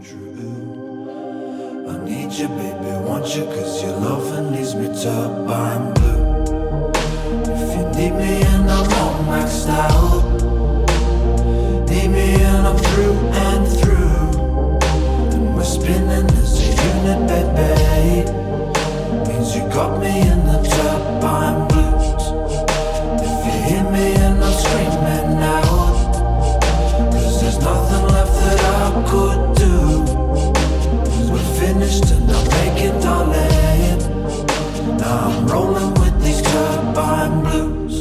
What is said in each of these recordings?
true. I need you, baby, want you, cause your loving leaves me turbine blue. If you need me and I'm all maxed out, need me and I'm through and through, and we're spinning as a unit, baby. Means you got me in the turbine blues. If you hear me and I'm screaming out, cause there's nothing left that I could do. Cause we're finished and I'm making darling. Now I'm rolling with these turbine blues.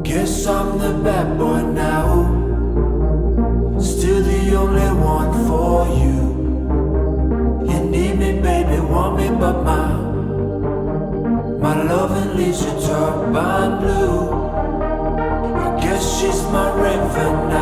Guess I'm the bad boy now, still the only one for you. You need me, baby, want me, but my loving leaves you turbine blue. I guess she's my raven now.